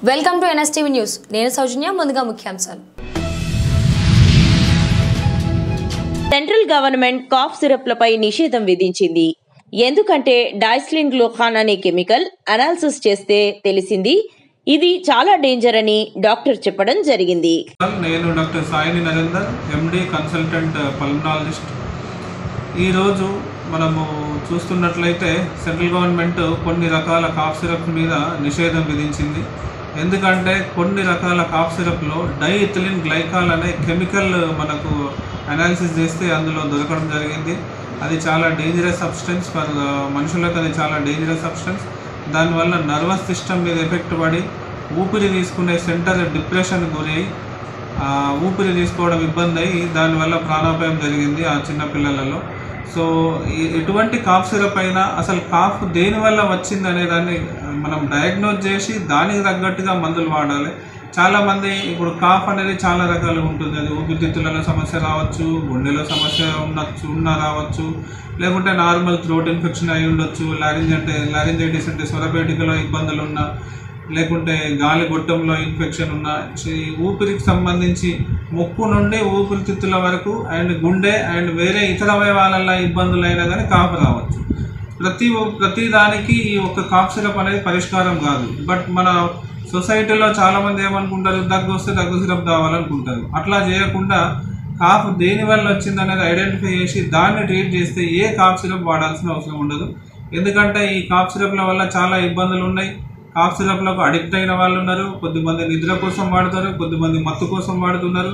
Welcome to NSTV news. నేను సౌజన్య. ముందుగా ముఖ్యాంశాలు. సెంట్రల్ గవర్నమెంట్ కాఫ్ సిరప్లపై నిషేధం విధించింది. ఎందుకంటే డైస్లిన్ గ్లూకాన్ అనే కెమికల్ అనాలిసిస్ చేస్తే తెలిసింది ఇది చాలా డేంజర్ అని డాక్టర్ చెప్పడం జరిగింది. నేను డాక్టర్ సాయిని నరేందర్, ఎండి కన్సల్టెంట్ పల్మనాలజిస్ట్. ఈరోజు మనము చూస్తున్నట్లయితే సెంట్రల్ గవర్నమెంట్ కొన్ని రకాల కాఫ్ సిరప్ మీద నిషేధం విధించింది. ఎందుకంటే కొన్ని రకాల కాఫ్ సిరప్లో డైఇథిలిన్ గ్లైకాల్ అనే కెమికల్ మనకు అనాలిసిస్ చేస్తే అందులో దొరకడం జరిగింది. అది చాలా డేంజరస్ సబ్స్టెన్స్ ఫర్ మనుషులకు. అది చాలా డేంజరస్ సబ్స్టెన్స్. దానివల్ల నర్వస్ సిస్టమ్ మీద ఎఫెక్ట్ పడి ఊపిరి తీసుకునే సెంటర్ డిప్రెషన్ గురై ఊపిరి తీసుకోవడం ఇబ్బంది అయ్యి దానివల్ల ప్రాణాపాయం జరిగింది ఆ చిన్నపిల్లలలో. సో ఎటువంటి కాఫ్ సిరప్ అయినా అసలు కాఫ్ దేనివల్ల వచ్చింది అనే దాన్ని మనం డయాగ్నోజ్ చేసి దానికి తగ్గట్టుగా మందులు వాడాలి. చాలామంది ఇప్పుడు కాఫ్ అనేది చాలా రకాలుగా ఉంటుంది. అది ఊపిరితిత్తులలో సమస్య రావచ్చు, గుండెలో సమస్య రావచ్చు, లేకుంటే నార్మల్ థ్రోట్ ఇన్ఫెక్షన్ అయి ఉండొచ్చు, లారింజైటిస్ అంటే స్వరపేటికలో ఇబ్బందులు ఉన్నా, లేకుంటే గాలి గొట్టంలో ఇన్ఫెక్షన్ ఉన్న, ఊపిరికి సంబంధించి ముక్కు నుండి ఊపిరితిత్తుల వరకు అండ్ గుండె అండ్ వేరే ఇతర అవయవాలలో ఇబ్బందులైనా కానీ కాఫ్ రావచ్చు. ప్రతి దానికి ఈ ఒక్క కాఫ్ సిరప్ అనేది పరిష్కారం కాదు. బట్ మన సొసైటీలో చాలామంది ఏమనుకుంటారు, దగ్గు వస్తే దగ్గు సిరప్ కావాలనుకుంటారు. అట్లా చేయకుండా కాఫ్ దేనివల్ల వచ్చింది అనేది ఐడెంటిఫై చేసి దాన్ని ట్రీట్ చేస్తే ఏ కాఫ్ సిరప్ వాడాల్సిన అవసరం ఉండదు. ఎందుకంటే ఈ కాఫ్ సిరప్ల వల్ల చాలా ఇబ్బందులు ఉన్నాయి. కాఫ్ సిరప్లకు అడిక్ట్ అయిన వాళ్ళు ఉన్నారు. కొద్దిమంది నిద్ర కోసం వాడుతారు, కొద్దిమంది మత్తు కోసం వాడుతున్నారు,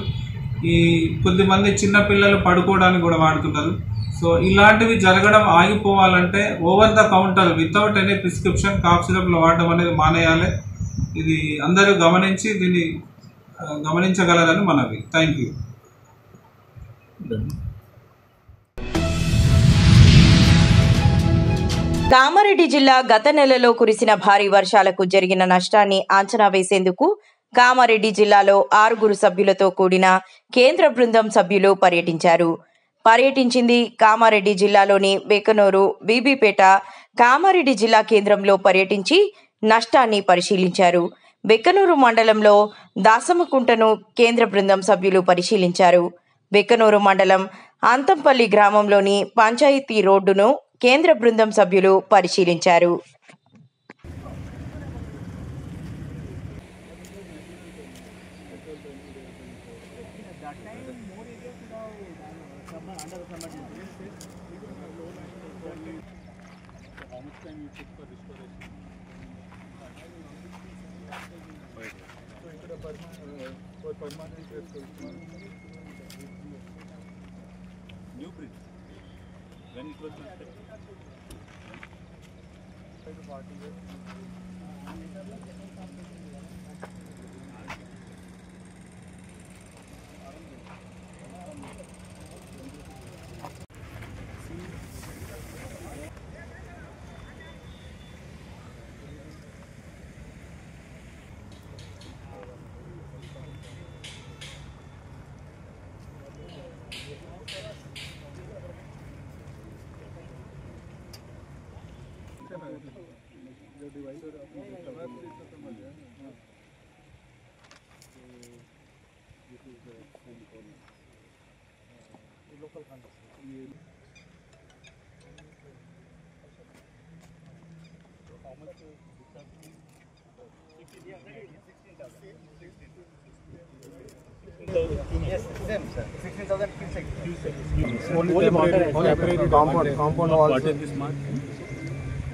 కొద్దిమంది చిన్నపిల్లలు పడుకోవడానికి కూడా వాడుతున్నారు. సో ఇలాంటివి జరగడం ఆగిపోవాలంటే over the counter without any prescription cough సిరప్లు వాడడం అనేది మానేయాలి. ఇది అందరూ గమనించి దీన్ని గమనించగలరని మనవి. Thank you. కామారెడ్డి జిల్లా గత నెలలో కురిసిన భారీ వర్షాలకు జరిగిన నష్టాన్ని అంచనా వేసేందుకు కామారెడ్డి జిల్లాలో 6 సభ్యులతో కూడిన కేంద్ర బృందం సభ్యులు పర్యటించింది. కామారెడ్డి జిల్లాలోని బెకనూరు, బీబీపేట, కామారెడ్డి జిల్లా కేంద్రంలో పర్యటించి నష్టాన్ని పరిశీలించారు. బెకనూరు మండలంలో దాసమకుంటను కేంద్ర బృందం సభ్యులు పరిశీలించారు. బెకనూరు మండలం అంతంపల్లి గ్రామంలోని పంచాయతీ రోడ్డును కేంద్ర బృందం సభ్యులు పరిశీలించారు. New bridge. When it was constructed. Yes, same sir. 16,000 only compound walls. What is this mark?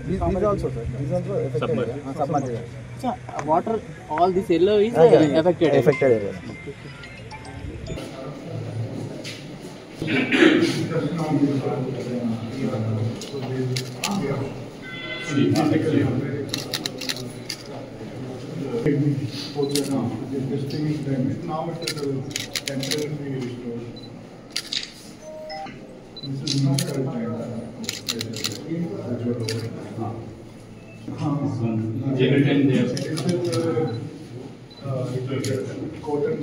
These also sir. These also submerged. Sir, water, all this yellow is affected area. This thing is damaged. Now it is temporarily restored. This is not correct. Coated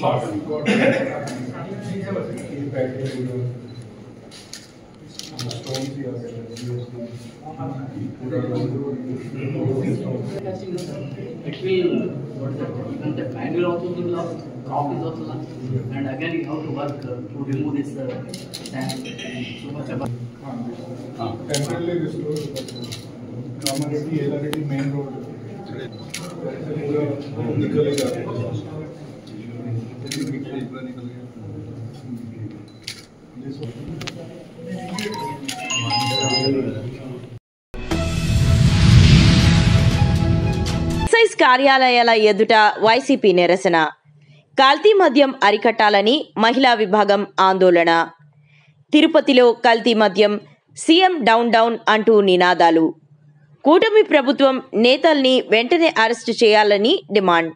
कौन सी आ गया It will even the plant will also give loss, crop is also loss, and again you have to work to remove this sand and temporary restore Kamareddy Yellareddy main road निकलेगा excise కార్యాలయాల ఎదుట YCP నిరసన. కల్తీ మద్యం అరికట్టాలని మహిళా విభాగం ఆందోళన. తిరుపతిలో కల్తీ మద్యం, సీఎం డౌన్ డౌన్ అంటూ నినాదాలు. కూటమి ప్రభుత్వం నేతల్ని వెంటనే అరెస్టు చేయాలని డిమాండ్.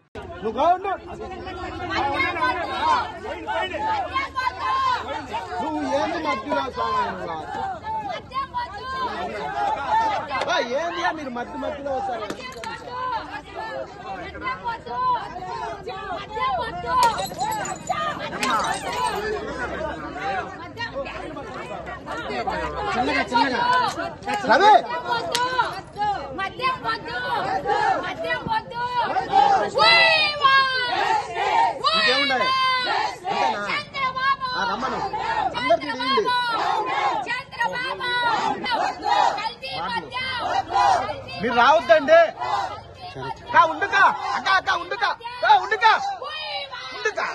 మీరు మధ్య మధ్యలో వస్తారు. చిన్నగా చిన్నగా ఇంకేముండాలి రమ్మను అందరికి మీరు రావద్దండి. ఉండుకా అక్క అక్క ఉండుకా ఉండుకా ఉండుకా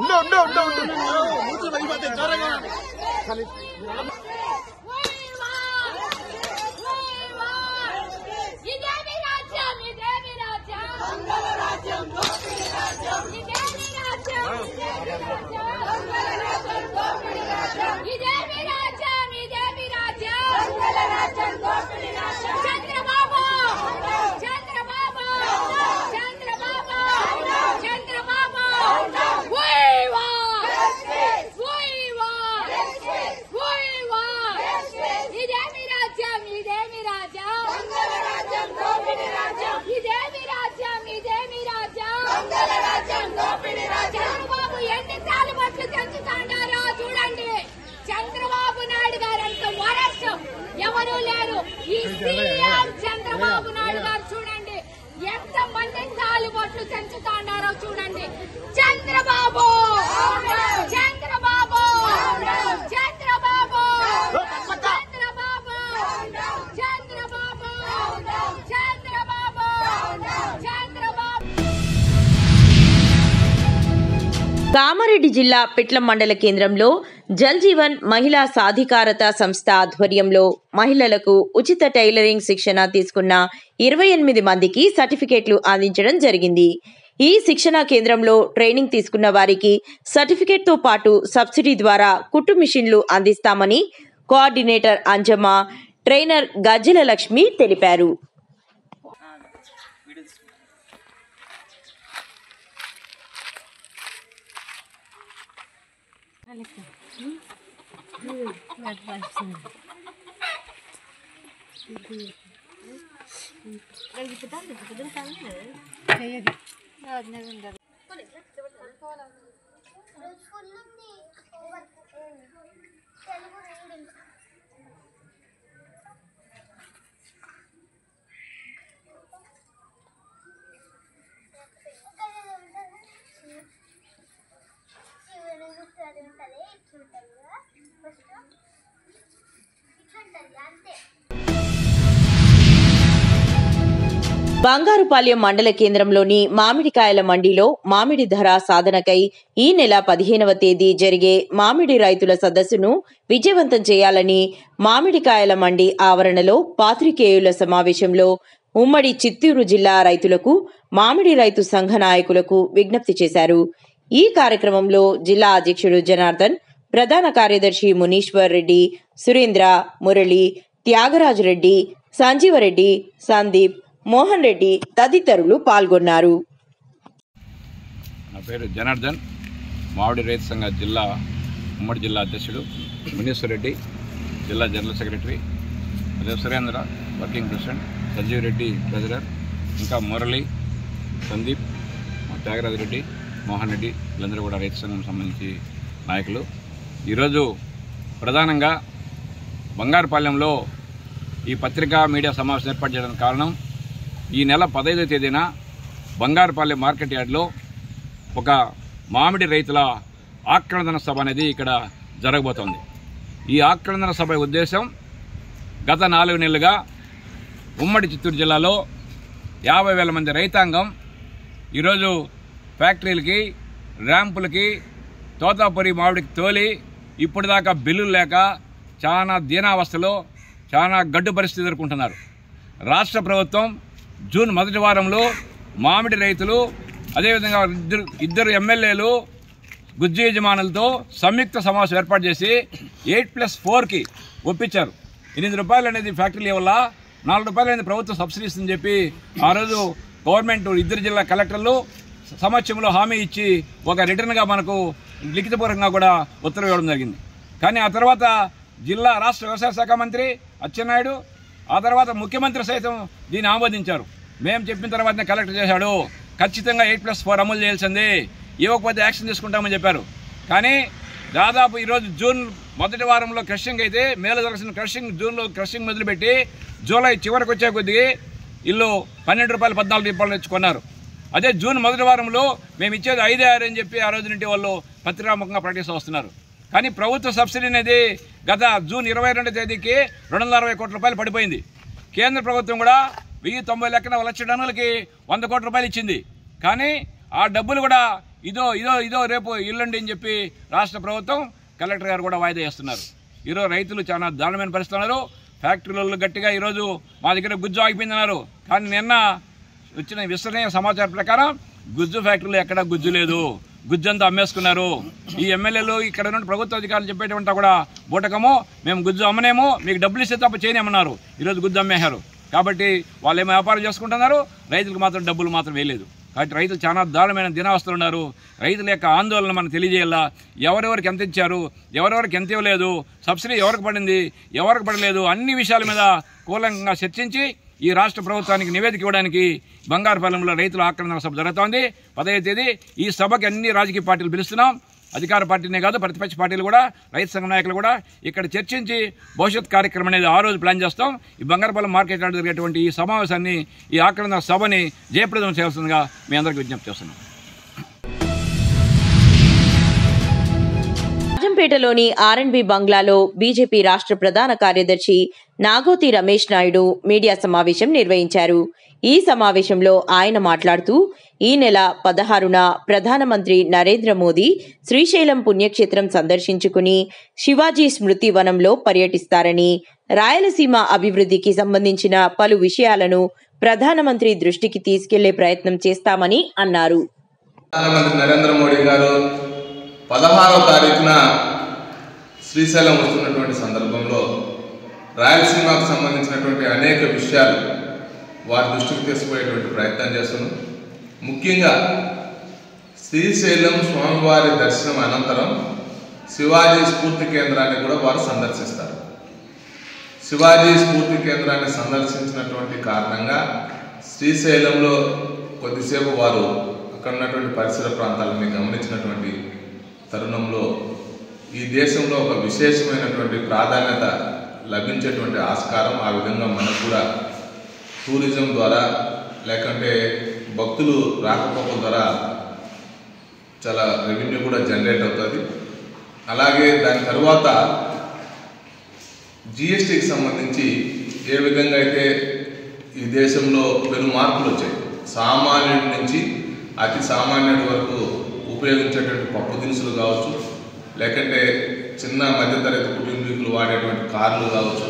ఉండు ఉండు ఉండు ఉండు వెళ్ళిపోతే త్వరగా చూడండి, చంద్రబాబు నాయుడు గారు అంత వరస్ట్ ఎవరు లేరు. ఈ సీఎం చంద్రబాబు నాయుడు గారు చూడండి ఎంత మంది తాలిబొట్లు పెంచుతాడారో చూడండి. చంద్రబాబు చంద్రబాబు చంద్రబాబు చంద్రబాబు చంద్రబాబు చంద్రబాబు చంద్రబాబు. కామారెడ్డి జిల్లా పిట్లం మండల కేంద్రంలో జల్ జీవన్ మహిళా సాధికారత సంస్థ ఆధ్వర్యంలో మహిళలకు ఉచిత టైలరింగ్ శిక్షణ తీసుకున్న 28 మందికి సర్టిఫికేట్లు అందించడం జరిగింది. ఈ శిక్షణా కేంద్రంలో ట్రైనింగ్ తీసుకున్న వారికి సర్టిఫికేట్తో పాటు సబ్సిడీ ద్వారా కుట్టు మిషన్లు అందిస్తామని కోఆర్డినేటర్ అంజమ్మ, ట్రైనర్ గజ్జల లక్ష్మి తెలిపారు. బంగారుపాలెం మండల కేంద్రంలోని మామిడికాయల మండిలో మామిడి ధర సాధనకై ఈ నెల 15వ తేదీ జరిగే మామిడి రైతుల సదస్సును విజయవంతం చేయాలని మామిడికాయల మండి ఆవరణలో పాత్రికేయుల సమావేశంలో ఉమ్మడి చిత్తూరు జిల్లా రైతులకు, మామిడి రైతు సంఘ నాయకులకు విజ్ఞప్తి చేశారు. ఈ కార్యక్రమంలో జిల్లా అధ్యక్షుడు జనార్దన్, ప్రధాన కార్యదర్శి మునీశ్వర్ రెడ్డి, సురేంద్ర, మురళి, త్యాగరాజు రెడ్డి, సంజీవరెడ్డి, సందీప్, మోహన్ రెడ్డి తదితరులు పాల్గొన్నారు. నా పేరు జనార్దన్, మామిడి రైతు సంఘ జిల్లా ఉమ్మడి జిల్లా అధ్యక్షుడు, మునీశ్వర్ రెడ్డి జిల్లా జనరల్ సెక్రటరీ, అదే Surendra working president, Sanjeev Reddy treasurer, ఇంకా మురళి, సందీప్, త్యాగరాజు రెడ్డి, మోహన్ రెడ్డి వీళ్ళందరూ కూడా రైతు సంఘం సంబంధించి నాయకులు. ఈరోజు ప్రధానంగా బంగారుపాలెంలో ఈ పత్రికా మీడియా సమావేశం ఏర్పాటు చేయడానికి కారణం, ఈ నెల 15వ తేదీన బంగారుపాలెం మార్కెట్ యార్డ్లో ఒక మామిడి రైతుల ఆక్రందన సభ అనేది ఇక్కడ జరగబోతోంది. ఈ ఆక్రందన సభ ఉద్దేశం, గత 4 నెలలుగా ఉమ్మడి చిత్తూరు జిల్లాలో 50,000 మంది రైతాంగం ఈరోజు ఫ్యాక్టరీలకి, ర్యాంపులకి, తోతాపురి మామిడికి తోలి ఇప్పుడు దాకా బిల్లులు లేక చాలా దీనావస్థలో, చాలా గడ్డు పరిస్థితి ఎదుర్కొంటున్నారు. రాష్ట్ర ప్రభుత్వం జూన్ 1వ వారంలో మామిడి రైతులు, అదేవిధంగా ఇద్దరు ఎమ్మెల్యేలు, గుజ్జు యజమానులతో సంయుక్త సమావేశం ఏర్పాటు చేసి 8+4కి ఒప్పించారు. 8 రూపాయలు అనేది ఫ్యాక్టరీ వల్ల 4 రూపాయలు అనేది ప్రభుత్వం సబ్సిడీ ఇస్తుందని చెప్పి ఆ రోజు గవర్నమెంట్ ఇద్దరు జిల్లా కలెక్టర్లు సమక్షంలో హామీ ఇచ్చి ఒక రిటర్న్గా మనకు లిఖితపూర్వకంగా కూడా ఉత్తర్వు ఇవ్వడం జరిగింది. కానీ ఆ తర్వాత రాష్ట్ర వ్యవసాయ శాఖ మంత్రి అచ్చెన్నాయుడు, ఆ తర్వాత ముఖ్యమంత్రి సైతం దీన్ని ఆమోదించారు. మేము చెప్పిన తర్వాతనే కలెక్టర్ చేశాడు, ఖచ్చితంగా 8+4 అమలు చేయాల్సిందే, ఇవ్వకపోతే యాక్షన్ తీసుకుంటామని చెప్పారు. కానీ దాదాపు ఈరోజు జూన్ 1వ వారంలో క్రషింగ్ అయితే, మేలో జరగాల్సిన క్రషింగ్ జూన్లో క్రషింగ్ మొదలుపెట్టి జూలై చివరికి వచ్చే కొద్దిగా ఇల్లు 12 రూపాయలు 14 రూపాయలు తెచ్చుకున్నారు. అదే జూన్ 1వ వారంలో మేము ఇచ్చేది 5-6 అని చెప్పి ఆ రోజు నుండి వాళ్ళు పత్రికాముఖంగా ప్రకటిస్తూ వస్తున్నారు. కానీ ప్రభుత్వ సబ్సిడీ అనేది గత జూన్ 22వ తేదీకి 260 కోట్ల రూపాయలు పడిపోయింది. కేంద్ర ప్రభుత్వం కూడా 1090 లెక్కన 1,00,000 టన్నులకి 100 కోట్ల రూపాయలు ఇచ్చింది. కానీ ఆ డబ్బులు కూడా ఇదో రేపు ఇల్లండి అని చెప్పి రాష్ట్ర ప్రభుత్వం, కలెక్టర్ గారు కూడా వాయిదా చేస్తున్నారు. ఈరోజు రైతులు చాలా దారుణమైన పరిస్థితి ఉన్నారు. ఫ్యాక్టరీలలో గట్టిగా ఈరోజు మా దగ్గర గుజ్జు ఆగిపోయిందన్నారు. కానీ నిన్న వచ్చిన విశ్వసనీయ సమాచారం ప్రకారం గుజ్జు ఫ్యాక్టరీలో ఎక్కడా గుజ్జు లేదు, గుజ్జంతా అమ్మేసుకున్నారు. ఈ ఎమ్మెల్యేలు ఇక్కడ నుండి ప్రభుత్వ అధికారులు చెప్పేటంతా కూడా బూటకము, మేము గుజ్జు అమ్మనేమో, మీకు డబ్బులు ఇస్తే తప్ప చేయనేమన్నారు. ఈరోజు గుజ్జు అమ్మేశారు. కాబట్టి వాళ్ళు ఏమో వ్యాపారం చేసుకుంటున్నారు, రైతులకు మాత్రం డబ్బులు మాత్రం వేయలేదు. కాబట్టి రైతులు చాలా దారుణమైన దినావస్థలు ఉన్నారు. రైతుల యొక్క ఆందోళన మనం తెలియజేయాలా, ఎవరెవరికి ఎంత ఇచ్చారు, ఎవరెవరికి ఎంత ఇవ్వలేదు, సబ్సిడీ ఎవరికి పడింది, ఎవరికి పడలేదు, అన్ని విషయాల మీద కూలంగా చర్చించి ఈ రాష్ట్ర ప్రభుత్వానికి నివేదిక ఇవ్వడానికి బంగారుపాలెంలో రైతుల ఆక్రందన సభ జరుగుతోంది 15వ తేదీ. ఈ సభకి అన్ని రాజకీయ పార్టీలు పిలుస్తున్నాం. అధికార పార్టీనే కాదు, ప్రతిపక్ష పార్టీలు కూడా, రైతు సంఘ నాయకులు కూడా ఇక్కడ చర్చించి భవిష్యత్ కార్యక్రమం అనేది ఆ రోజు ప్లాన్ చేస్తాం. ఈ బంగారుపాలెం మార్కెట్ యార్డ్ జరిగేటువంటి ఈ సమావేశాన్ని, ఈ ఆక్రందన సభని జయప్రదం చేయాల్సిందిగా మీ అందరికీ విజ్ఞప్తి చేస్తున్నాం. రాజంపేటలోని ఆర్ఎండ్బి బంగ్లాలో బీజేపీ రాష్ట్ర ప్రధాన కార్యదర్శి నాగోతి రమేష్ నాయుడు మీడియా సమావేశం నిర్వహించారు. ఈ సమావేశంలో ఆయన మాట్లాడుతూ, ఈ నెల 16న ప్రధానమంత్రి నరేంద్ర మోదీ శ్రీశైలం పుణ్యక్షేత్రం సందర్శించుకుని శివాజీ స్మృతి వనంలో పర్యటిస్తారని, రాయలసీమ అభివృద్ధికి సంబంధించిన పలు విషయాలను ప్రధానమంత్రి దృష్టికి తీసుకెళ్లే ప్రయత్నం చేస్తామని అన్నారు. ప్రధానమంత్రి నరేంద్ర మోడీ గారు 16వ తారీఖున శ్రీశైలం వస్తున్నటువంటి సందర్భంలో రాయలసీమకు సంబంధించినటువంటి అనేక విషయాలు వారి దృష్టికి తీసుకుపోయేటువంటి ప్రయత్నం చేస్తున్నాం. ముఖ్యంగా శ్రీశైలం స్వామివారి దర్శనం అనంతరం శివాజీ స్ఫూర్తి కేంద్రాన్ని కూడా వారు సందర్శిస్తారు. శివాజీ స్ఫూర్తి కేంద్రాన్ని సందర్శించినటువంటి కారణంగా శ్రీశైలంలో కొద్దిసేపు వారు అక్కడ ఉన్నటువంటి పరిసర ప్రాంతాలని గమనించినటువంటి తరుణంలో ఈ దేశంలో ఒక విశేషమైనటువంటి ప్రాధాన్యత లభించేటువంటి ఆస్కారం, ఆ విధంగా మనకు కూడా టూరిజం ద్వారా లేకంటే భక్తులు రాకపోకల ద్వారా చాలా రెవెన్యూ కూడా జనరేట్ అవుతుంది. అలాగే దాని తర్వాత జిఎస్టీకి సంబంధించి ఏ విధంగా అయితే ఈ దేశంలో పెను మార్పులు వచ్చాయి, సామాన్యుడి నుంచి అతి సామాన్యుడి వరకు ఉపయోగించేటువంటి పప్పు దినుసులు కావచ్చు, లేకంటే చిన్న మధ్యతరగతి కుటుంబీకులు వాడేటువంటి కార్లు కావచ్చు,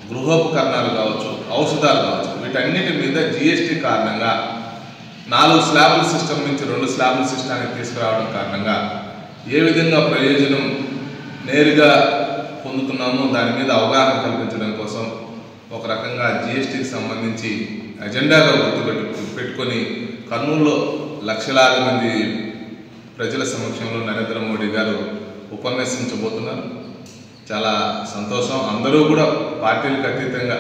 గృహోపకరణాలు కావచ్చు, ఔషధాలు కావచ్చు, వీటన్నిటి మీద జిఎస్టీ కారణంగా 4 స్లాబుల సిస్టమ్ నుంచి 2 స్లాబుల సిస్టానికి తీసుకురావడం కారణంగా ఏ విధంగా ప్రయోజనం నేరుగా పొందుతున్నామో దాని మీద అవగాహన కల్పించడం కోసం ఒక రకంగా జిఎస్టీకి సంబంధించి ఎజెండాగా పెట్టుకొని కర్నూలులో లక్షలాది మంది ప్రజల సమక్షంలో నరేంద్ర మోడీ గారు ఉపన్యసించబోతున్నారు. చాలా సంతోషం. అందరూ కూడా పార్టీలకు అతీతంగా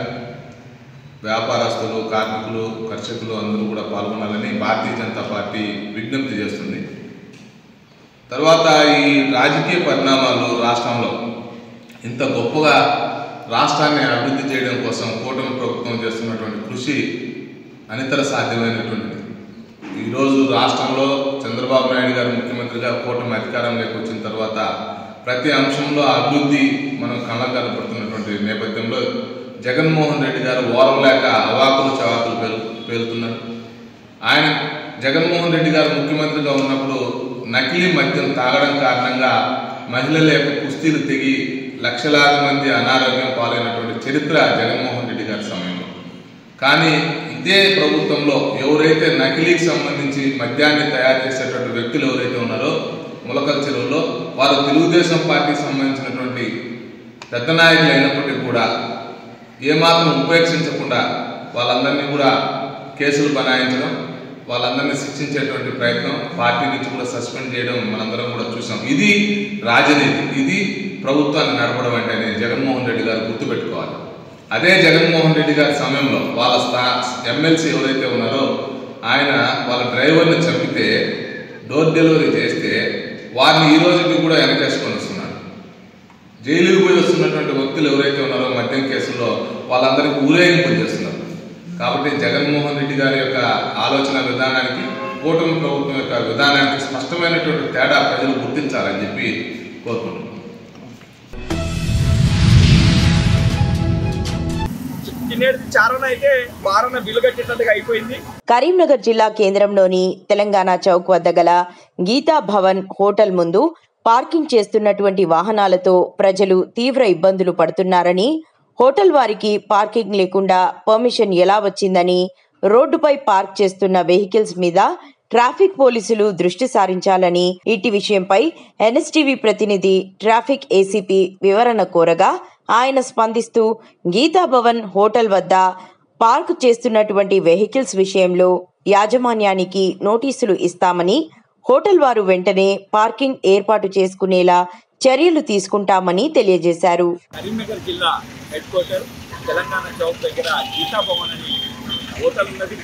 వ్యాపారస్తులు, కార్మికులు, కర్షకులు అందరూ కూడా పాల్గొనాలని భారతీయ జనతా పార్టీ విజ్ఞప్తి చేస్తుంది. తర్వాత ఈ రాజకీయ పరిణామాలు రాష్ట్రంలో ఇంత గొప్పగా రాష్ట్రాన్ని అభివృద్ధి చేయడం కోసం కూటమి ప్రభుత్వం చేస్తున్నటువంటి కృషి అనితర సాధ్యమైనటువంటిది. ఈరోజు రాష్ట్రంలో చంద్రబాబు నాయుడు గారు ముఖ్యమంత్రిగా కూటమి అధికారంలోకి వచ్చిన తర్వాత ప్రతి అంశంలో అభివృద్ధి మనం కళ్ళకు కనపడుతున్నటువంటి నేపథ్యంలో జగన్మోహన్ రెడ్డి గారు ఓరం లేక అవాకులు చవాకులు పేలుతున్నారు. ఆయన జగన్మోహన్ రెడ్డి గారు ముఖ్యమంత్రిగా ఉన్నప్పుడు నకిలీ మద్యం తాగడం కారణంగా మహిళల యొక్క కుస్తీలు తెగి లక్షలాది మంది అనారోగ్యం పాలైనటువంటి చరిత్ర జగన్మోహన్ రెడ్డి గారి సమయంలో. కానీ ఇదే ప్రభుత్వంలో ఎవరైతే నకిలీకి సంబంధించి మద్యాన్ని తయారు చేసేటువంటి వ్యక్తులు ఎవరైతే ఉన్నారో ములకల చెరువులో వారు తెలుగుదేశం పార్టీకి సంబంధించినటువంటి పెద్ద నాయకులు అయినప్పటికీ కూడా ఏమాత్రం ఉపేక్షించకుండా వాళ్ళందరినీ కూడా కేసులు బనాయించడం, వాళ్ళందరినీ శిక్షించేటువంటి ప్రయత్నం, పార్టీ నుంచి కూడా సస్పెండ్ చేయడం మనందరం కూడా చూసాం. ఇది రాజనీతి, ఇది ప్రభుత్వాన్ని నడపడం అంటేనే జగన్మోహన్ రెడ్డి గారు గుర్తుపెట్టుకోవాలి. అదే జగన్మోహన్ రెడ్డి గారి సమయంలో వాళ్ళ ఎమ్మెల్సీ ఎవరైతే ఉన్నారో ఆయన వాళ్ళ డ్రైవర్ని చంపితే డోర్ డెలివరీ చేస్తే వారిని ఈ రోజుకి కూడా వెనకేసుకొని వస్తున్నారు. జైలుకు పోయి వస్తున్నటువంటి వ్యక్తులు ఎవరైతే ఉన్నారో మద్యం కేసుల్లో వాళ్ళందరికీ ఊరేగింపు చేస్తున్నారు. కాబట్టి జగన్మోహన్ రెడ్డి గారి యొక్క ఆలోచన విధానానికి కూటమి ప్రభుత్వం యొక్క విధానానికి స్పష్టమైనటువంటి తేడా ప్రజలు గుర్తించాలని చెప్పి కోరుకుంటున్నాం. కరీంనగర్ జిల్లా కేంద్రంలోని తెలంగాణ చౌక్ వద్ద గల గీతా భవన్ హోటల్ ముందు పార్కింగ్ చేస్తున్నటువంటి వాహనాలతో ప్రజలు తీవ్ర ఇబ్బందులు పడుతున్నారని, హోటల్ వారికి పార్కింగ్ లేకుండా పర్మిషన్ ఎలా వచ్చిందని, రోడ్డుపై పార్క్ చేస్తున్న వెహికల్స్ మీద ట్రాఫిక్ పోలీసులు దృష్టి సారించాలని, ఇట్టి విషయంపై ఎన్ఎస్టీవీ ప్రతినిధి ట్రాఫిక్ ఏసీపీ వివరణ కోరగా ఆయన స్పందిస్తూ గీతాభవన్ హోటల్ వద్ద పార్క్ చేస్తున్నటువంటి వెహికల్స్ విషయంలో యాజమాన్యానికి నోటీసులు ఇస్తామని, హోటల్ వారు వెంటనే పార్కింగ్ ఏర్పాటు చేసుకునేలా చర్యలు తీసుకుంటామని తెలియజేశారు. కరీంనగర్ జిల్లా హెడ్ క్వార్టర్ తెలంగాణ చౌక్ దగ్గర గీతాభవన్ అని హోటల్ ఉన్నది.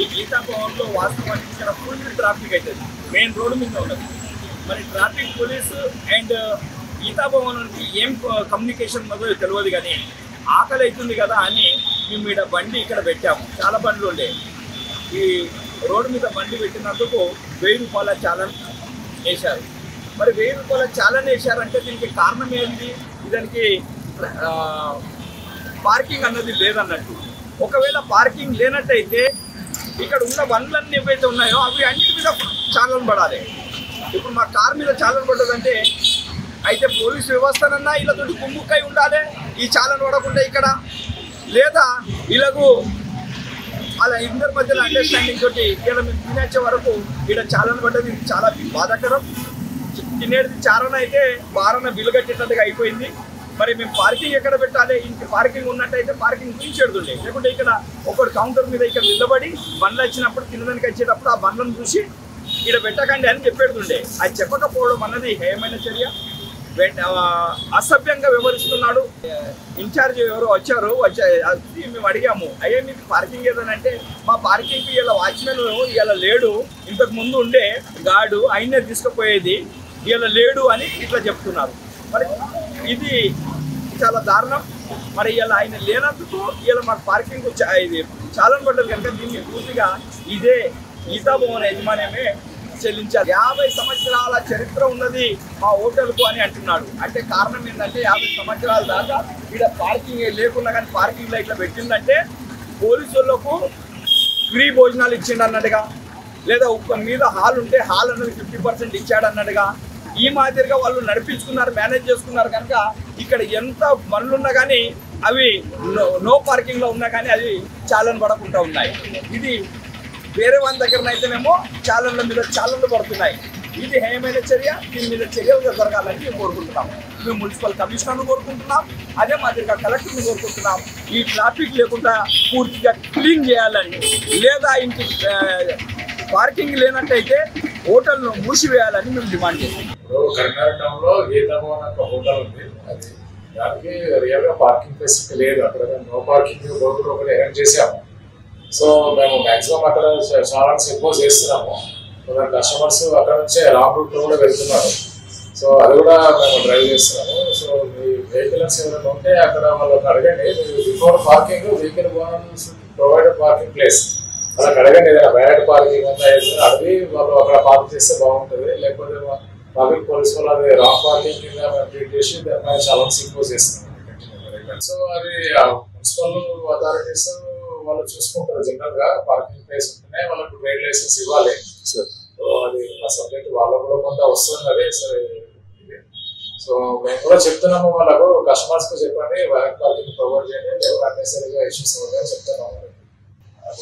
ఈ గీతాభవన్లో వాస్తవానికి ఇక్కడ ఫుల్ ట్రాఫిక్ అవుతుంది, మెయిన్ రోడ్డు మీద ఉన్నది. మరి ట్రాఫిక్ పోలీసు అండ్ గీతాభవన్కి ఏం కమ్యూనికేషన్ ఉన్నదో తెలియదు, కానీ ఆకలి అవుతుంది కదా అని మేము ఇక్కడ బండి ఇక్కడ పెట్టాము. చాలా బండ్లు ఉండే, ఈ రోడ్డు మీద బండి పెట్టినందుకు 1000 రూపాయల చాలన్ వేశారు. మరి 1000 రూపాయల చాలన్ వేశారంటే దీనికి కారణం ఏంటి? దానికి పార్కింగ్ అన్నది లేదన్నట్టు. ఒకవేళ పార్కింగ్ లేనట్టయితే ఇక్కడ ఉన్న బండ్లన్నీ ఏవైతే ఉన్నాయో అవి అన్నిటి మీద చాలన్ పడాలి. ఇప్పుడు మా కార్ మీద చాలన్ పడ్డదంటే అయితే పోలీసు వ్యవస్థనన్నా వీళ్ళతో కుమ్ముక్కై ఉండాలి ఈ చాలన్ పడకుండా ఇక్కడ, లేదా వీళ్ళకు అలా ఇద్దరి మధ్యలో అండర్స్టాండింగ్ తోటి ఇక్కడ మేము తినేచ్చే వరకు ఇక్కడ చాలన్ పడ్డది. చాలా బాధాకరం. తినేది చారణ అయితే బారణ బిల్లు కట్టేటట్టుగా అయిపోయింది. మరి మేము పార్కింగ్ ఎక్కడ పెట్టాలి? ఇంక పార్కింగ్ ఉన్నట్టయితే పార్కింగ్ తీసేడుతుండే, లేకుంటే ఇక్కడ ఒకటి కౌంటర్ మీద ఇక్కడ నిలబడి బండ్లు వచ్చినప్పుడు తినడానికి వచ్చేటప్పుడు ఆ బండ్లను చూసి ఇక్కడ పెట్టకండి అని చెప్పేడుతుండే. అది చెప్పకపోవడం అన్నది హేయమైన చర్య. అసభ్యంగా వ్యవహరిస్తున్నాడు. ఇన్ఛార్జ్ ఎవరో వచ్చారు, మేము అడిగాము, అయ్యే మీకు పార్కింగ్ ఏదనంటే మా పార్కింగ్కి ఇలా వాచ్మెన్ ఇలా లేడు, ఇంతకు ముందు ఉండే గార్డు ఆయనే తీసుకుపోయేది, ఇలా లేడు అని ఇట్లా చెప్తున్నారు. మరి ఇది చాలా దారుణం. మరి ఇలా ఆయన లేనందుకు ఇలా మాకు పార్కింగ్ ఇది చాలా పడ్డది కనుక దీన్ని పూర్తిగా ఇదే గీతాభవన్ యజమాన్యమే చెల్లించారు. 50 సంవత్సరాల చరిత్ర ఉన్నది మా హోటల్కు అని అంటున్నాడు. అంటే కారణం ఏంటంటే 50 సంవత్సరాల దాకా ఇక్కడ పార్కింగ్ లేకున్నా కానీ పార్కింగ్లో ఇట్లా పెట్టిందంటే పోలీసులకు ఫ్రీ భోజనాలు ఇచ్చిండు అన్నట్టుగా, లేదా మీద హాల్ ఉంటే హాల్ అన్నది 50% ఇచ్చాడు అన్నట్టుగా, ఈ మాదిరిగా వాళ్ళు నడిపించుకున్నారు, మేనేజ్ చేసుకున్నారు. కనుక ఇక్కడ ఎంత బండ్లున్నా కానీ అవి నో పార్కింగ్లో ఉన్నా కానీ అవి చాలన్ పడకుండా ఉన్నాయి. ఇది వేరే వాళ్ళ దగ్గరనైతేనేమో చాలన్ల మీద చాలన్లు పడుతున్నాయి. ఇది హేయమైన చర్య. దీని మీద చర్యలు జరగాలని మేము కోరుకుంటున్నాం. మేము మున్సిపల్ కమిషనర్ను కోరుకుంటున్నాం, అదే మాదిరిగా కలెక్టర్ని కోరుకుంటున్నాం. ఈ ట్రాఫిక్ లేకుండా పూర్తిగా క్లీన్ చేయాలని, లేదా ఇంటి పార్కింగ్ లేనట్టయితే హోటల్ను మూసివేయాలని మేము డిమాండ్ చేస్తాం. కరీంనగర్ టౌన్లో గీతాభవన్ ఒక హోటల్ ఉంది, అది దానికి రియల్గా పార్కింగ్ ఫెసిలిటీ లేదు. అక్కడ నో పార్కింగ్ రోడ్డు ఒకటి అరేంజ్ చేసాము. సో మేము మ్యాక్సిమం అక్కడ చాలా ఇంపోజ్ చేస్తున్నాము. కొందరు కస్టమర్స్ అక్కడ నుంచే రాంగ్ రూట్లో కూడా వెళ్తున్నారు. సో అది కూడా మేము డ్రైవ్ చేస్తున్నాము. సో మీ వెహికల్స్ ఏమైనా ఉంటే అక్కడ వాళ్ళకి అడగండి. Before parking vehicle owners provided parking place వాళ్ళకి అడగండి. ఏదైనా బ్యాడ్ పార్కింగ్ ఉందా ఏదైనా అడిగి వాళ్ళు అక్కడ పార్క్ చేస్తే బాగుంటుంది. లేకపోతే ట్రాఫిక్ పోలీస్ వాళ్ళు అది రాంగ్ పార్కింగ్ కింద మేము ట్రీట్ చేసి దానిపైన ఛాలెంజ్ ఇంపోజ్ చేస్తున్నాం. సో అది మున్సిపల్ అథారిటీస్ వాళ్ళు చూసుకుంటారు. జనరల్ గా పార్కింగ్ ప్లేస్ ఉంటేనే వాళ్ళకు ట్రేడ్ లైసెన్స్ ఇవ్వాలి. సో అది ఆ సబ్జెక్ట్ వాళ్ళకు కూడా కొంత వస్తుంది. అది సో మేము కూడా చెప్తున్నాము వాళ్ళకు, కస్టమర్స్ కు చెప్పండి వ్యాన్ పార్కింగ్ ప్రొవైడ్ చేయండి, లేదా అన్నెసరీగా ఇష్యూస్ అవుతాయని చెప్తున్నాము.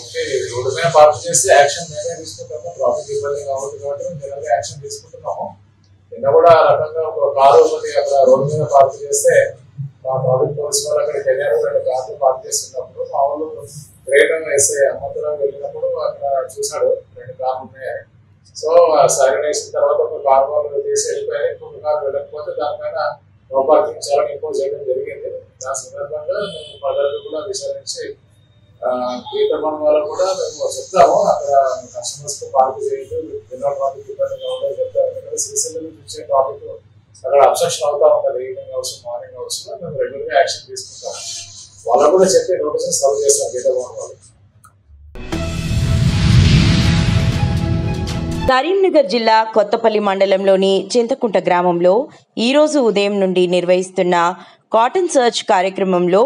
ఓకే, రోడ్డు మీద పార్క్ చేస్తే యాక్షన్ మేమే తీసుకుంటాము. ట్రాఫిక్ ఇబ్బంది కాబట్టి జనరల్ గా యాక్షన్ తీసుకుంటున్నాము. నిన్న కూడా ఆ రకంగా ఒక కారు ఒకటి అక్కడ రోడ్డు మీద పార్క్ చేస్తే మా ట్రాఫిక్ పోలీస్ వాళ్ళు అక్కడికి వెళ్ళారు. 2 కార్లు పార్క్ చేస్తున్నప్పుడు మా వాళ్ళు ట్రైన్ వేస్తే అమ్మతరం వెళ్ళినప్పుడు అక్కడ చూశాడు 2 కార్లు ఉన్నాయని. సో సైరన్ వేసిన తర్వాత ఒక కారు వాళ్ళు తీసి వెళ్ళిపోయారు. ఇంకొక కారు వెళ్ళకపోతే దానిపైన నో పార్కింగ్ చాలా ఇంపోజ్ చేయడం జరిగింది. దాని సందర్భంగా మేము ప్రజలకు కూడా విచారించి గీతమన్ వాళ్ళకు కూడా మేము చెప్తాము అక్కడ కస్టమర్స్ కు పార్క్ చేయదు, ఎన్నో ట్రాఫిక్ ఇబ్బంది కావాలి చెప్తాము. ఎందుకంటే సిరిసిల్ల చూసే ట్రాఫిక్ అక్కడ అబ్స్ట్రక్షన్ అవుతా ఉంటుంది. ఈవినింగ్ అవర్స్ మార్నింగ్ అవర్స్ మేము రెగ్యులర్ గా యాక్షన్ తీసుకుంటాము. వాళ్ళకు కూడా చెప్పి నోటీసెస్ సర్వ్ చేస్తాం గీతమన్ వాళ్ళు. కరీంనగర్ జిల్లా కొత్తపల్లి మండలంలోని చింతకుంట గ్రామంలో ఈరోజు ఉదయం నుండి నిర్వహిస్తున్న కాటన్ సర్చ్ కార్యక్రమంలో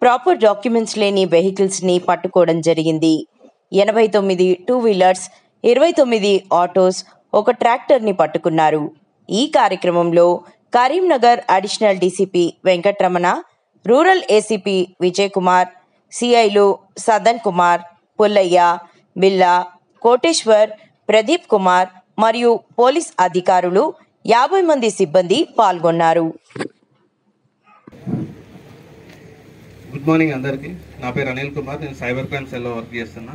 ప్రాపర్ డాక్యుమెంట్స్ లేని వెహికల్స్ని పట్టుకోవడం జరిగింది. 89 2 వీలర్స్, 29 ఆటోస్, 1 ట్రాక్టర్ని పట్టుకున్నారు. ఈ కార్యక్రమంలో Karimnagar additional DCP Venkataramana, rural ACP Vijay Kumar, సిఐలు సదన్ కుమార్, పుల్లయ్య, బిల్లా, కోటేశ్వర్, ప్రదీప్ కుమార్ మరియు పోలీస్ అధికారులు 50 మంది సిబ్బంది పాల్గొన్నారు. గుడ్ మార్నింగ్ అందరికీ. నా పేరు అనిల్ కుమార్. నేను సైబర్ క్రైమ్ సెల్లో వర్క్ చేస్తున్నా.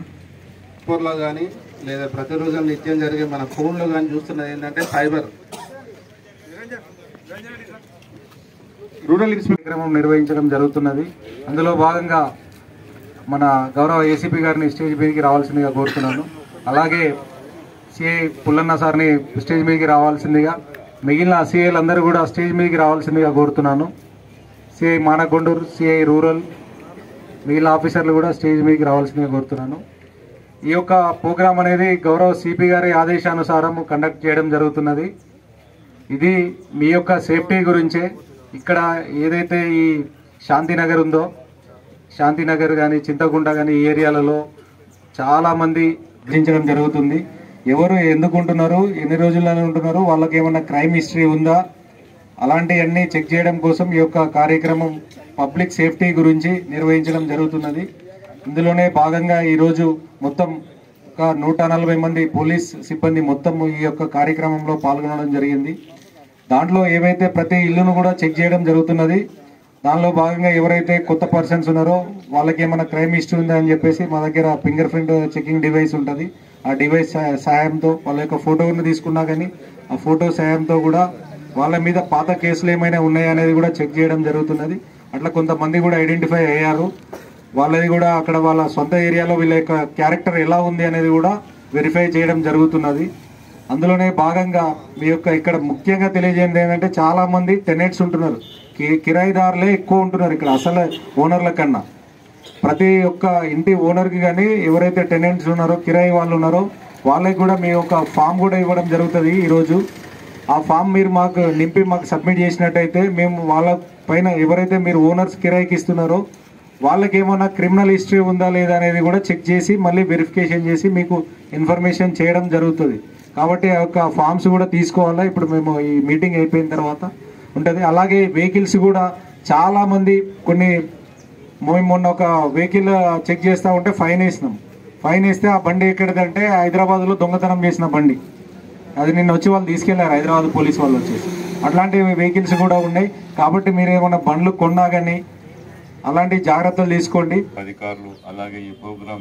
ఫోన్లో కానీ లేదా ప్రతిరోజు నిత్యం జరిగే మన ఫోన్లో కానీ చూస్తున్నది ఏంటంటే సైబర్ రూరల్ ఇన్స్పెక్టర్ కార్యక్రమం నిర్వహించడం జరుగుతున్నది. అందులో భాగంగా మన గౌరవ ఏసీపీ గారిని స్టేజ్ మీదకి రావాల్సిందిగా కోరుతున్నాను. అలాగే సిఐ పుల్లన్న సార్ని స్టేజ్ మీదకి రావాల్సిందిగా, మిగిలిన సిఐలు అందరూ కూడా స్టేజ్ మీదకి రావాల్సిందిగా కోరుతున్నాను. సిఐ మానకొండూరు, సిఐ రూరల్, మిగిలిన ఆఫీసర్లు కూడా స్టేజ్ మీదకి రావాల్సిందిగా కోరుతున్నాను. ఈ యొక్క ప్రోగ్రాం అనేది గౌరవ సిపి గారి ఆదేశానుసారం కండక్ట్ చేయడం జరుగుతున్నది. ఇది మీ యొక్క సేఫ్టీ గురించే. ఇక్కడ ఏదైతే ఈ శాంతినగర్ ఉందో, శాంతినగర్ కానీ చింతకుంట కానీ ఈ ఏరియాలలో చాలామంది గుర్తించడం జరుగుతుంది. ఎవరు ఎందుకు ఉంటున్నారు, ఎన్ని రోజుల్లోనే ఉంటున్నారు, వాళ్ళకి ఏమన్నా క్రైమ్ హిస్టరీ ఉందా, అలాంటివన్నీ చెక్ చేయడం కోసం ఈ యొక్క కార్యక్రమం పబ్లిక్ సేఫ్టీ గురించి నిర్వహించడం జరుగుతున్నది. ఇందులోనే భాగంగా ఈరోజు మొత్తం ఒక 140 మంది పోలీస్ సిబ్బంది మొత్తం ఈ యొక్క కార్యక్రమంలో పాల్గొనడం జరిగింది. దాంట్లో ఏవైతే ప్రతి ఇల్లును కూడా చెక్ చేయడం జరుగుతున్నది. దానిలో భాగంగా ఎవరైతే కొత్త పర్సన్స్ ఉన్నారో వాళ్ళకి ఏమైనా క్రైమ్ హిస్టరీ ఉందా అని చెప్పేసి మా దగ్గర ఫింగర్ ప్రింట్ చెకింగ్ డివైస్ ఉంటుంది. ఆ డివైస్ సాయంతో వాళ్ళ యొక్క ఫోటోను తీసుకున్నా కానీ ఆ ఫోటో సాయంతో కూడా వాళ్ళ మీద పాత కేసులు ఏమైనా ఉన్నాయా అనేది కూడా చెక్ చేయడం జరుగుతున్నది. అట్లా కొంతమంది కూడా ఐడెంటిఫై అయ్యారు. వాళ్ళది కూడా అక్కడ వాళ్ళ సొంత ఏరియాలో వీళ్ళ యొక్క క్యారెక్టర్ ఎలా ఉంది అనేది కూడా వెరిఫై చేయడం జరుగుతున్నది. అందులోనే భాగంగా మీ యొక్క ఇక్కడ ముఖ్యంగా తెలియజేయండి ఏంటంటే చాలామంది టెనెంట్స్ ఉంటున్నారు, కిరాయిదారులే ఎక్కువ ఉంటున్నారు ఇక్కడ అసలు ఓనర్ల కన్నా. ప్రతి ఒక్క ఇంటి ఓనర్కి కానీ ఎవరైతే టెనెంట్స్ ఉన్నారో, కిరాయి వాళ్ళు ఉన్నారో వాళ్ళకి కూడా మీ యొక్క ఫామ్ కూడా ఇవ్వడం జరుగుతుంది ఈరోజు. ఆ ఫామ్ మీరు మాకు నింపి మాకు సబ్మిట్ చేసినట్టయితే మేము వాళ్ళ పైన ఎవరైతే మీరు ఓనర్స్ కిరాయికి ఇస్తున్నారో వాళ్ళకి ఏమైనా క్రిమినల్ హిస్టరీ ఉందా లేదా అనేది కూడా చెక్ చేసి మళ్ళీ వెరిఫికేషన్ చేసి మీకు ఇన్ఫర్మేషన్ చేయడం జరుగుతుంది. కాబట్టి ఆ యొక్క ఫామ్స్ కూడా తీసుకోవాలా. ఇప్పుడు మేము ఈ మీటింగ్ అయిపోయిన తర్వాత ఉంటుంది. అలాగే వెహికల్స్ కూడా చాలామంది మేము మొన్న ఒక వెహికల్ చెక్ చేస్తూ ఉంటే ఫైన్ వేసినాం. ఫైన్ వేస్తే ఆ బండి ఎక్కడిదంటే హైదరాబాద్లో దొంగతనం చేసిన బండి. అది నిన్న వచ్చి వాళ్ళు తీసుకెళ్లారు, హైదరాబాద్ పోలీస్ వాళ్ళు వచ్చేసి. అట్లాంటి వెహికల్స్ కూడా ఉన్నాయి. కాబట్టి మీరు ఏమైనా బండ్లు కొన్నా కానీ అలాంటి జాగ్రత్తలు తీసుకోండి. అధికారులు అలాగే ఈ ప్రోగ్రాం